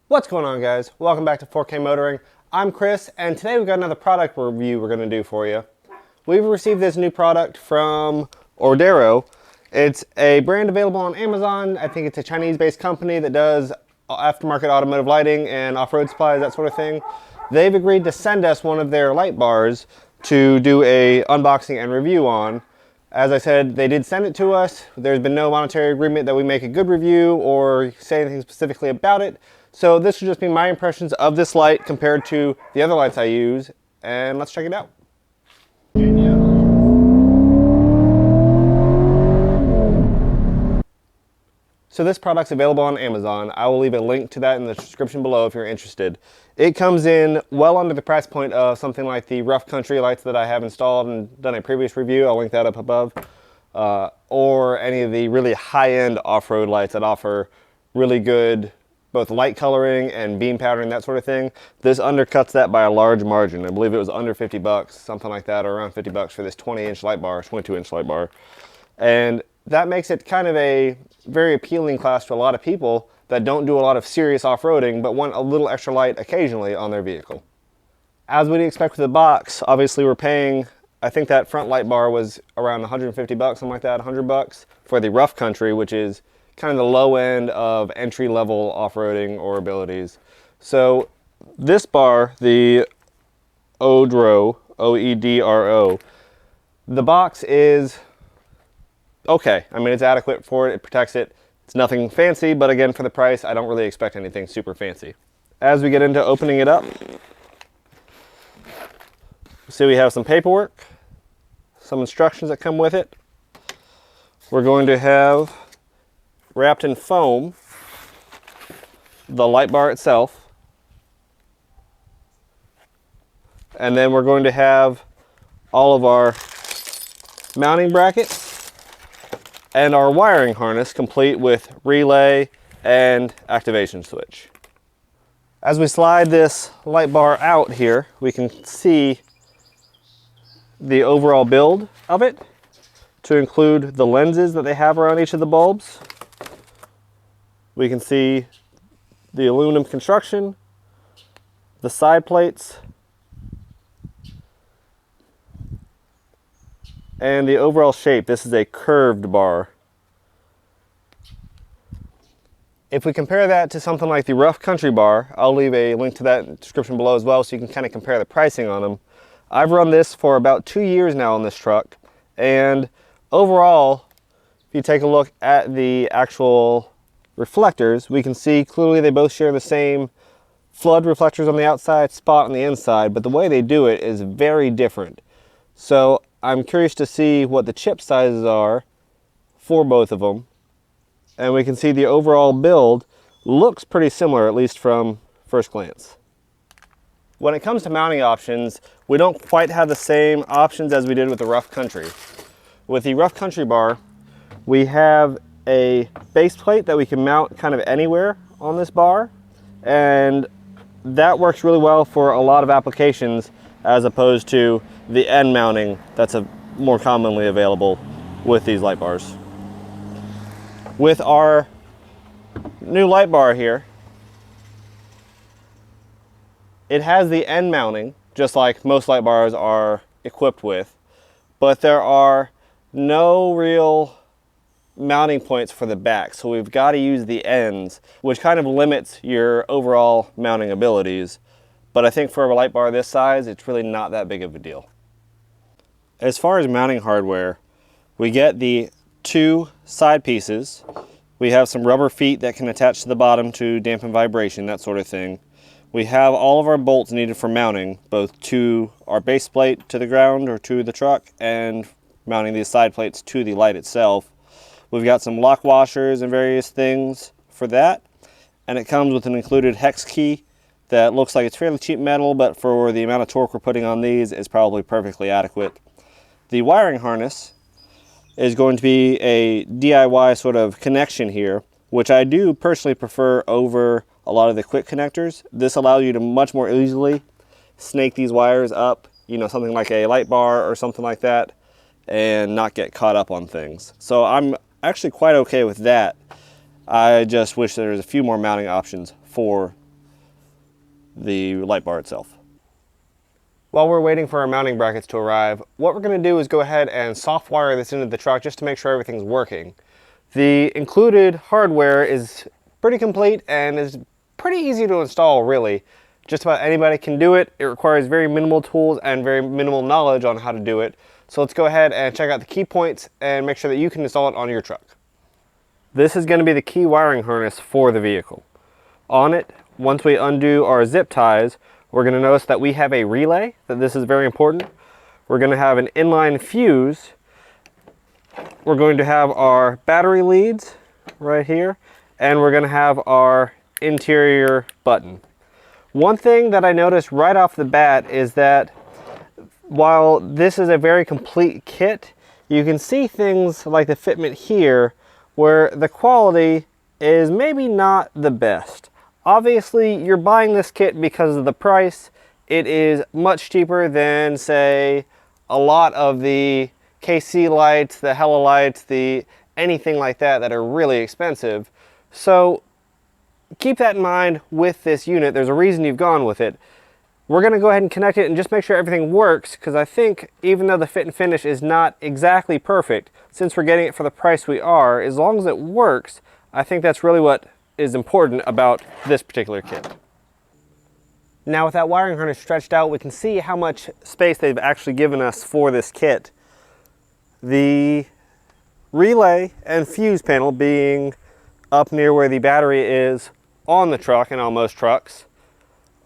What's going on, guys? Welcome back to 4K Motoring. I'm Chris, and today we've got another product review we're going to do for you. We've received this new product from oEdRo. It's a brand available on Amazon. I think it's a Chinese-based company that does aftermarket automotive lighting and off-road supplies, that sort of thing. They've agreed to send us one of their light bars to do a unboxing and review on. As I said, they did send it to us. There's been no monetary agreement that we make a good review or say anything specifically about it. So this will just be my impressions of this light compared to the other lights I use, and let's check it out. So this product's available on Amazon. I will leave a link to that in the description below if you're interested. It comes in well under the price point of something like the Rough Country lights that I have installed and done a previous review. I'll link that up above. Or any of the really high-end off-road lights that offer really good both light coloring and beam patterning, that sort of thing. This undercuts that by a large margin. I believe it was under 50 bucks, something like that, or around 50 bucks for this 20-inch light bar, 22-inch light bar. And that makes it kind of a very appealing class to a lot of people that don't do a lot of serious off-roading but want a little extra light occasionally on their vehicle. As we'd expect with the box, obviously we're paying, I think that front light bar was around 150 bucks, something like that, 100 bucks for the Rough Country, which is kind of the low end of entry-level off-roading or abilities. So this bar, the oEdRo, oEdRo, the box is okay. I mean, it's adequate for it. It protects it. It's nothing fancy, but again, for the price, I don't really expect anything super fancy. As we get into opening it up, see we have some paperwork, some instructions that come with it. We're going to have wrapped in foam the light bar itself, and then we're going to have all of our mounting brackets and our wiring harness complete with relay and activation switch. As we slide this light bar out here, we can see the overall build of it, to include the lenses that they have around each of the bulbs. We can see the aluminum construction, the side plates, and the overall shape. This is a curved bar. If we compare that to something like the Rough Country bar, I'll leave a link to that in the description below as well so you can kind of compare the pricing on them. I've run this for about 2 years now on this truck, and overall, if you take a look at the actual reflectors, we can see clearly they both share the same flood reflectors on the outside, spot on the inside, but the way they do it is very different. So I'm curious to see what the chip sizes are for both of them, and we can see the overall build looks pretty similar, at least from first glance. When it comes to mounting options, we don't quite have the same options as we did with the Rough Country. With the Rough Country bar, we have a base plate that we can mount kind of anywhere on this bar, and that works really well for a lot of applications as opposed to the end mounting that's more commonly available with these light bars. With our new light bar here, it has the end mounting just like most light bars are equipped with, but there are no real mounting points for the back, so we've got to use the ends, which kind of limits your overall mounting abilities. But I think for a light bar this size, it's really not that big of a deal. As far as mounting hardware, we get the 2 side pieces. We have some rubber feet that can attach to the bottom to dampen vibration, that sort of thing. We have all of our bolts needed for mounting, both to our base plate to the ground or to the truck, and mounting these side plates to the light itself. We've got some lock washers and various things for that, and it comes with an included hex key that looks like it's fairly cheap metal, but for the amount of torque we're putting on these, is probably perfectly adequate. The wiring harness is going to be a DIY sort of connection here, which I do personally prefer over a lot of the quick connectors. This allows you to much more easily snake these wires up, you know, something like a light bar or something like that, and not get caught up on things. So I'm actually quite okay with that. I just wish there was a few more mounting options for the light bar itself. While we're waiting for our mounting brackets to arrive, what we're going to do is go ahead and soft wire this into the truck just to make sure everything's working. The included hardware is pretty complete and is pretty easy to install, really. Just about anybody can do it. It requires very minimal tools and very minimal knowledge on how to do it. So let's go ahead and check out the key points and make sure that you can install it on your truck. This is going to be the key wiring harness for the vehicle. On it, once we undo our zip ties, we're going to notice that we have a relay, that this is very important. We're going to have an inline fuse. We're going to have our battery leads right here, and we're going to have our interior button. One thing that I noticed right off the bat is that while this is a very complete kit, you can see things like the fitment here where the quality is maybe not the best. Obviously, you're buying this kit because of the price. It is much cheaper than, say, a lot of the KC lights, the Hella lights, the anything like that are really expensive. So keep that in mind with this unit. There's a reason you've gone with it. We're going to go ahead and connect it and just make sure everything works, because I think even though the fit and finish is not exactly perfect, since we're getting it for the price we are, as long as it works, I think that's really what is important about this particular kit. Now with that wiring harness stretched out, we can see how much space they've actually given us for this kit. The relay and fuse panel being up near where the battery is on the truck and on most trucks,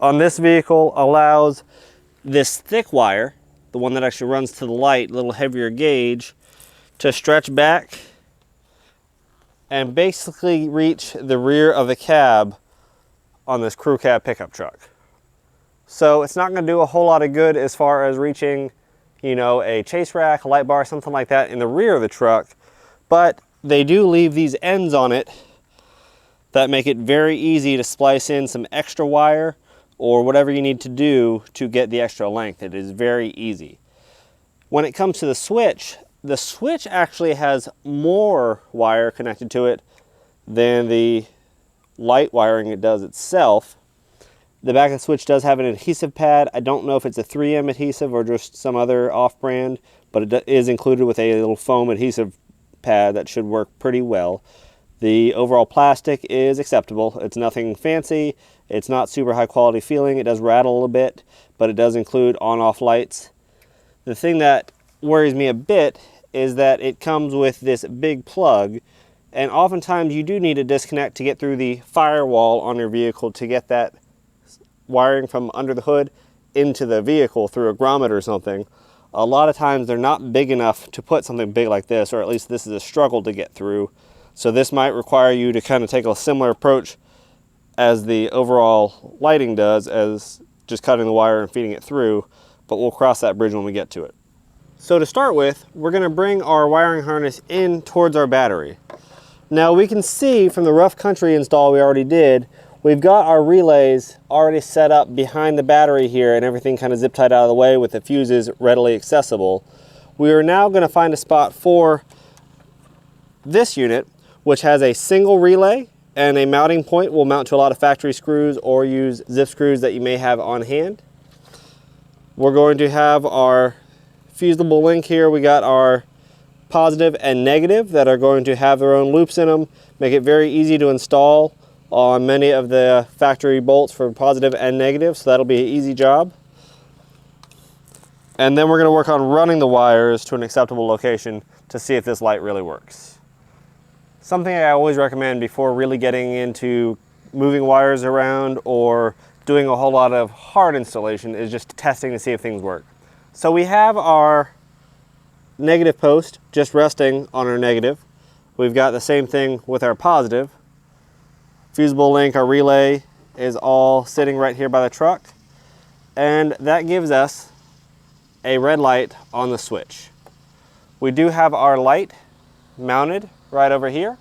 on this vehicle allows this thick wire, the one that actually runs to the light, a little heavier gauge, to stretch back and basically reach the rear of the cab on this crew cab pickup truck. So it's not going to do a whole lot of good as far as reaching, you know, a chase rack, a light bar, something like that in the rear of the truck, but they do leave these ends on it that make it very easy to splice in some extra wire or whatever you need to do to get the extra length. It is very easy. When it comes to the switch actually has more wire connected to it than the light wiring it does itself. The back of the switch does have an adhesive pad. I don't know if it's a 3M adhesive or just some other off-brand, but it is included with a little foam adhesive pad that should work pretty well. The overall plastic is acceptable. It's nothing fancy. It's not super high quality feeling. It does rattle a little bit, but it does include on-off lights. The thing that worries me a bit is that it comes with this big plug, and oftentimes you do need a disconnect to get through the firewall on your vehicle to get that wiring from under the hood into the vehicle through a grommet or something. A lot of times they're not big enough to put something big like this, or at least this is a struggle to get through. So this might require you to kind of take a similar approach as the overall lighting does, as just cutting the wire and feeding it through, but we'll cross that bridge when we get to it. So to start with, we're going to bring our wiring harness in towards our battery. Now we can see from the rough country install we already did, we've got our relays already set up behind the battery here and everything kind of zip tied out of the way with the fuses readily accessible. We are now going to find a spot for this unit, which has a single relay and a mounting point. We'll mount to a lot of factory screws or use zip screws that you may have on hand. We're going to have our fusible link here. We got our positive and negative that are going to have their own loops in them, make it very easy to install on many of the factory bolts for positive and negative, so that'll be an easy job. And then we're going to work on running the wires to an acceptable location to see if this light really works. Something I always recommend before really getting into moving wires around or doing a whole lot of hard installation is just testing to see if things work. So we have our negative post just resting on our negative. We've got the same thing with our positive. Fusible link, our relay, is all sitting right here by the truck, and that gives us a red light on the switch. We do have our light mounted right over here.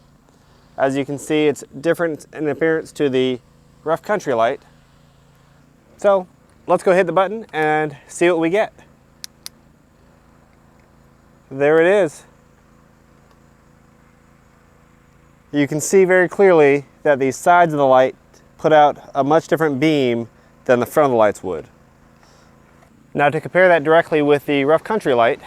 As you can see, it's different in appearance to the rough country light. So let's go hit the button and see what we get. There it is. You can see very clearly that the sides of the light put out a much different beam than the front of the lights would. Now to compare that directly with the rough country light,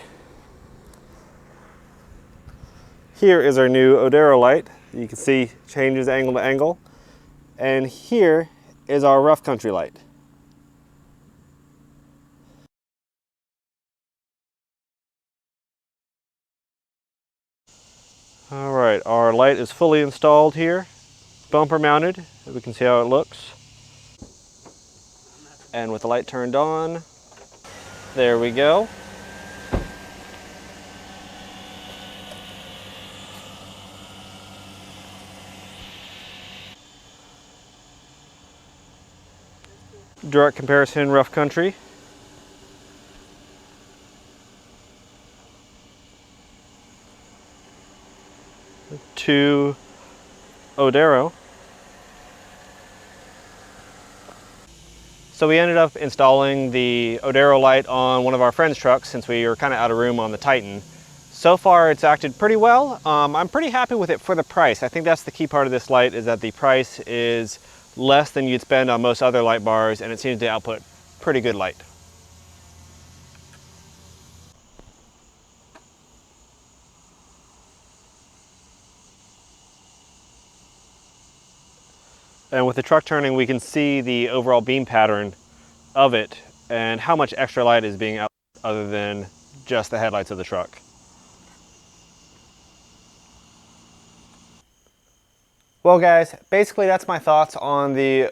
here is our new oEdRo light. You can see changes angle to angle. And here is our rough country light. All right, our light is fully installed here, bumper mounted. We can see how it looks. And with the light turned on, there we go. Direct comparison, rough country. To oEdRo. So we ended up installing the oEdRo light on one of our friend's trucks since we were kind of out of room on the Titan. So far it's acted pretty well. I'm pretty happy with it for the price. I think that's the key part of this light, is that the price is less than you'd spend on most other light bars, and it seems to output pretty good light. And with the truck turning, we can see the overall beam pattern of it and how much extra light is being out other than just the headlights of the truck. Well guys, basically that's my thoughts on the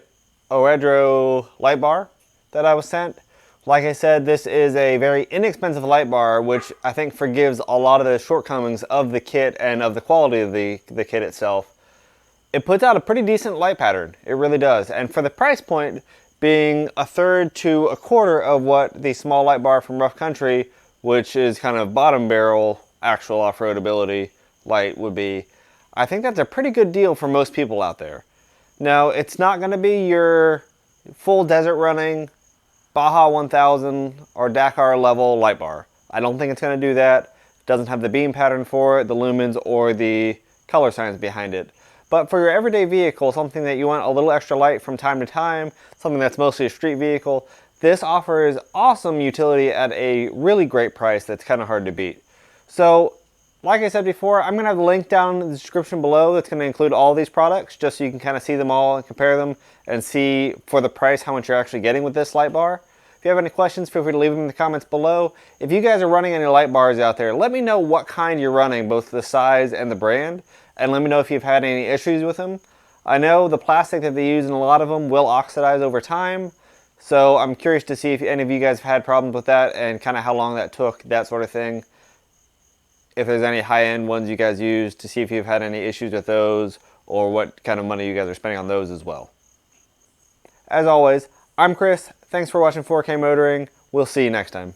oEdRo light bar that I was sent. Like I said, this is a very inexpensive light bar, which I think forgives a lot of the shortcomings of the kit and of the quality of the kit itself. It puts out a pretty decent light pattern, it really does. And for the price point, being a third to a quarter of what the small light bar from Rough Country, which is kind of bottom barrel actual off-road ability light, would be, I think that's a pretty good deal for most people out there. Now, it's not going to be your full desert running Baja 1000 or Dakar level light bar. I don't think it's going to do that. It doesn't have the beam pattern for it, the lumens, or the color signs behind it. But for your everyday vehicle, something that you want a little extra light from time to time, something that's mostly a street vehicle, this offers awesome utility at a really great price that's kind of hard to beat. So, like I said before, I'm going to have the link down in the description below that's going to include all these products, just so you can kind of see them all and compare them and see for the price how much you're actually getting with this light bar. If you have any questions, feel free to leave them in the comments below. If you guys are running any light bars out there, let me know what kind you're running, both the size and the brand, and let me know if you've had any issues with them. I know the plastic that they use in a lot of them will oxidize over time, so I'm curious to see if any of you guys have had problems with that and kind of how long that took, that sort of thing. If there's any high-end ones you guys use, to see if you've had any issues with those or what kind of money you guys are spending on those as well. As always, I'm Chris. Thanks for watching 4K Motoring. We'll see you next time.